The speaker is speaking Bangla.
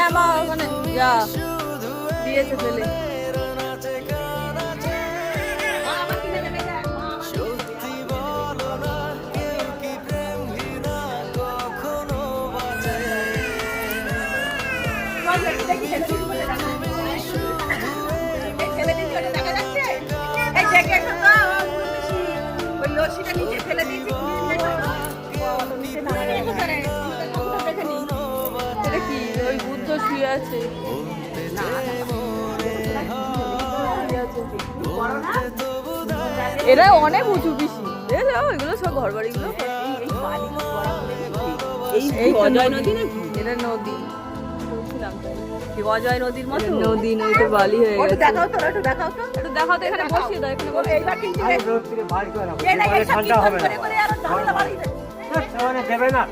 হ্যাঁ মা ওখানে যা দিয়েছে ফেলে। এটা কি ওই বুদ্ধ শুয়ে আছে? এরা অনেক উঁচু পিসি, দেখো এগুলো সব ঘর বাড়িগুলো এই অজয় নদী নাকি? এটা নদী বলছিলাম তো, অজয় নদীর মতো নদী, নদীতে বালি হয়ে গেছে। দেখাও তো, একটু দেখাও তো, একটু দেখাও তো, এখানে বসিয়ে দাও, এখানে বসিয়ে এইবার কিন্তু এই রোদ থেকে বাইরে করো, এই না এই ঠান্ডা হবে না, দেবে না।